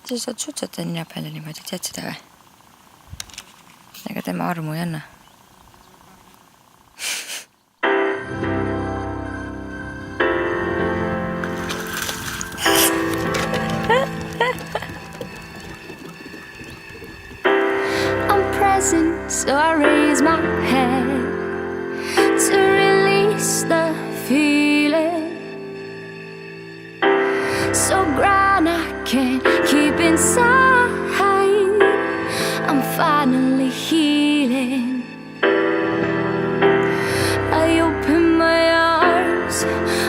Sa saad sutsata nina peale niimoodi, tead seda või? Ega tema armu ei anna. I'm present, so I raise my head to release the feeling. So grand I can't keep inside. I'm finally healing. I open my arms,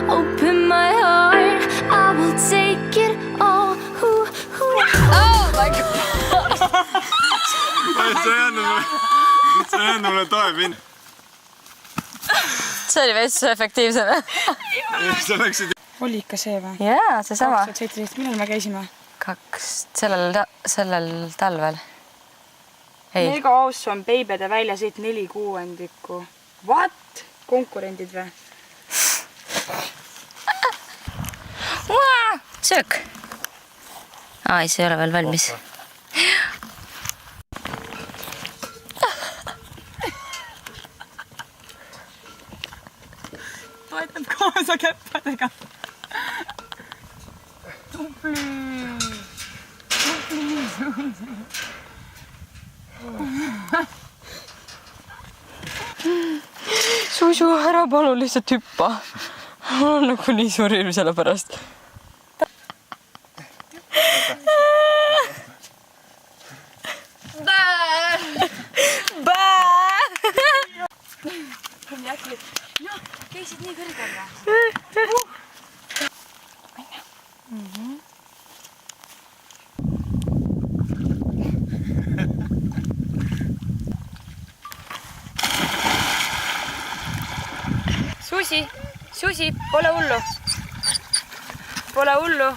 open my heart. I will take it all. Oh my god. See on mulle toe pind. See oli veits efektiivsem. Oli ikka see või? Jaa, see sama. 2017, millal me käisime? Sellel talvel. Mega awesome Beibede väljasõit 4/6. What? Konkurendid või? Söök. Ai, see ei ole veel valmis. Toetab kaasa käppadega. Tupli. Susu, ära palun lihtsalt hüppa. Mul on nagu nii suur hirm selle pärast. Käisid nii kõrgel või? Susi, pole hullu. Pole hullu.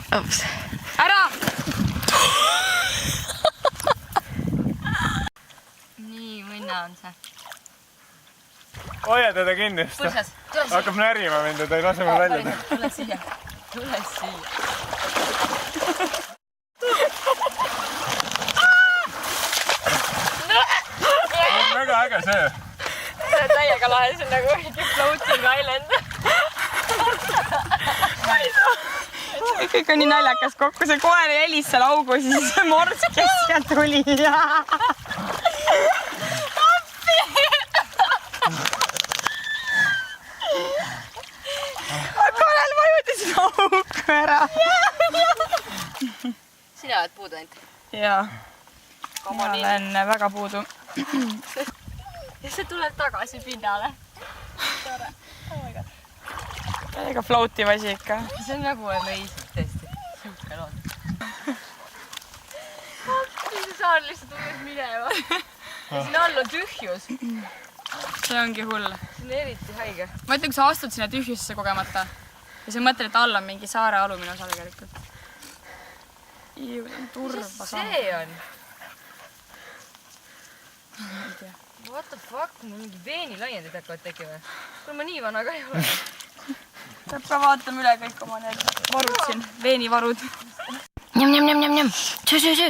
Ära! Nii mõnna on see. Hoia teda kinni. Hakkab närima mind, et ei lase mul välja. Tule siia. Väga äge see. See on täiega lahe, see on nagu floating island. Kõik on nii naljakas kokku, see koer helis seal augus ja siis see mors, kes sealt tuli. Korel vajutasid auku ära. Sina oled puudu ainult? Jaa, mina olen väga puudu. Ja see tuleb tagasi pinnale. Tore. Oh my god. Täiega floativ asi ikka. See on nagu amazing tõesti. Siuke lood. See saar lihtsalt umbes minema. Ja siin all on tühjus. See ongi hull. See on eriti haige. Ma ütlen, kui sa astud sinna tühjusesse kogemata ja sa mõtled, et all on mingi saare alumine osa tegelikult. Turba saama. See on? Ei tea. What the fuck? Mul mingi veenilaiendid hakkavad tegema. Kuule ma nii vana ka ei ole. Peab ka vaatama üle kõik oma need varud siin. Veenivarud. Njam. Söö.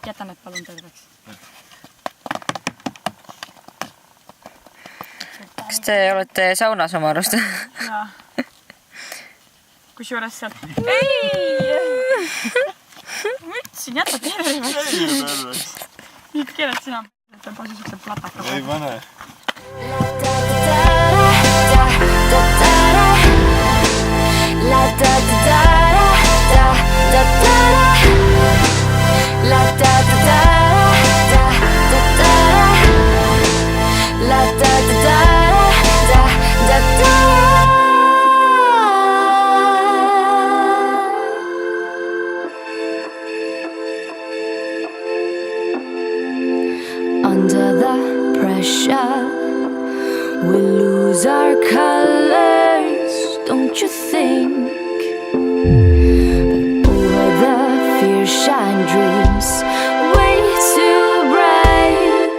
Jäta need palun terveks. Kas te olete saunas oma arust? Jaa. Kusjuures sealt... Ei! Ma ütlesin, jäta terveks. Nüüd keeled sina. Et on pasu siukse plataka. Ei pane. Under the pressure, we lose our colors, don't you think? But over the fear sunshine dreams. Way too bright,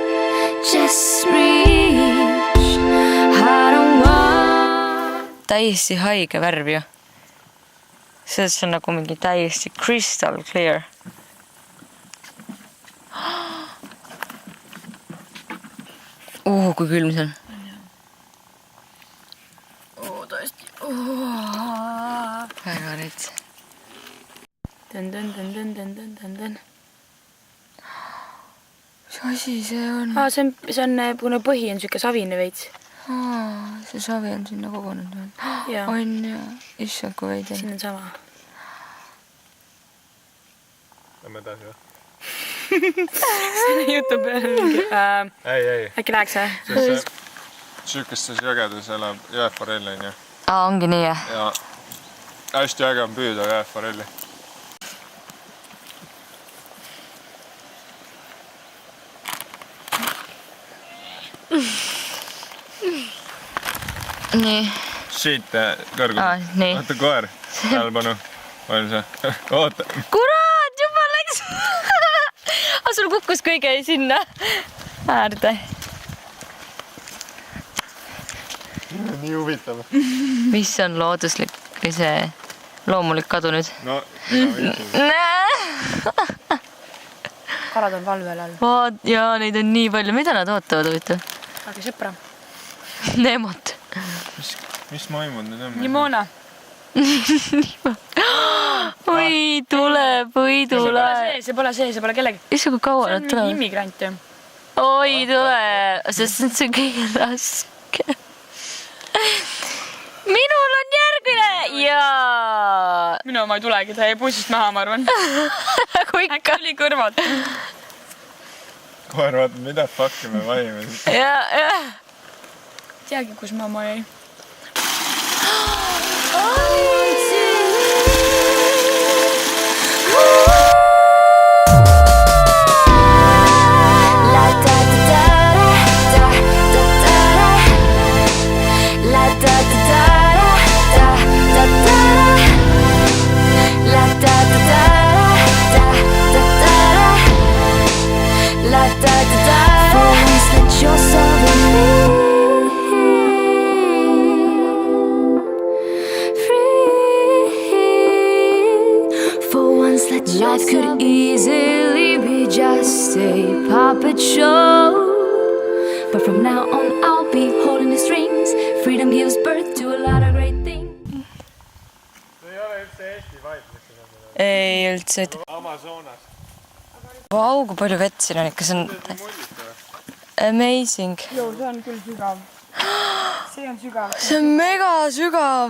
just reach. I don't want. Täiesti haige värv ju. See on nagu mingi täiesti crystal clear. Kui külm see on. Tõesti. Väga rets. Tän. Mis asi see on? See on, kuna põhi on siuke savine veits. See savi on sinna kogunud. Jaa. On ja. Issand, kui veidi on. Siin on sama. Lähme edasi või? Selle jutu peale mingi. Ei. Äkki läheks või? Sükestes jõgedes elab jääforell on ju. Ongi nii jah? Ja hästi äge on püüda jääforelli. Nii. Siit kõrgusel. Nii. Oota koer. Tähelepanu. Palju see? Oota. Kurat, juba läks. Sul kukkus kõige sinna äärde. Nii huvitav. Mis on looduslik või see loomulik kadu nüüd? No, Kalad on valvel all. Vaat, jaa, neid on nii palju. Mida nad ootavad, huvitav? Aga sõpra. Neemot. mis maimud need on? Nimona. Oi, tuleb. See pole kellegi. Issa, kui kaua See nad on mingi tulevad? immigrant ju. Oi, tule. Sest see on kõige raske. Minul on järgmine. Jaa. Minu oma ei tulegi, ta jäi bussist maha, ma arvan. Kui Äkki ikka. oli kõrvalt. Koer vaatab, mida fuck'i me valime. Jah. Teagi, kus ma oma jäi. Life could easily be just a puppet show, but from now on I'll be holding the strings. Freedom gives birth to a lot of great things. See ei ole üldse Eesti vibe, mis siin on. Ei üldse. Amazonas. Vau, kui palju vett siin on ikka. See on amazing. Joo, see on küll sügav. See on sügav. See on mega sügav.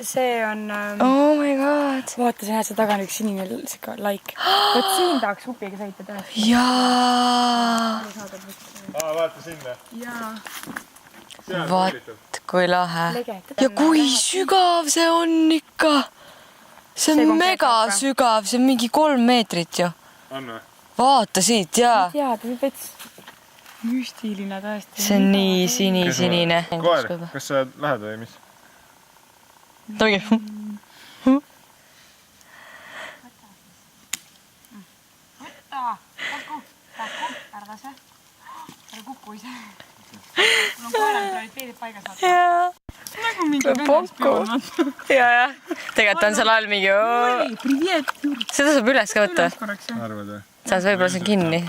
See on... Oh my god. Vaata, sa näed, see taga on üks sinine laik. Võt siin tahaks hupiga sõita tõesti. Jaa. Vaata sinna. Jaa. Vaat, kui lahe. Lege. Ja kui sügav see on ikka. See on mega sügav. See on mingi 3 meetrit ju. On või? Vaata siit, jaa. Jaa, ta on vets müstiline tõesti. See on nii sinine. Koer, kas sa lähed või mis? Togi. Ära kukku ise. Mul on koerad prioriteedid paigas. Jaa. Nagu mingi Pokku. Jaa. Tegelikult on seal all mingi... Privet. Seda saab üles ka võtta. Arvad või? Saas võib-olla see on kinni.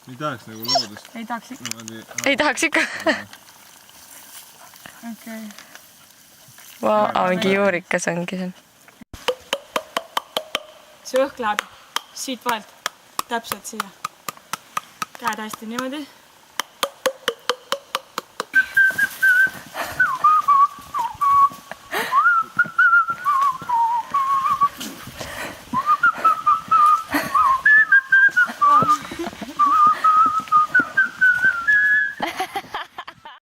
Ei tahaks nagu loodust. Ei tahaks ikka. Ei tahaks ikka. Okei. Mingi juurikas ongi see. See õhk läheb siit vahelt täpselt siia. Käed hästi niimoodi.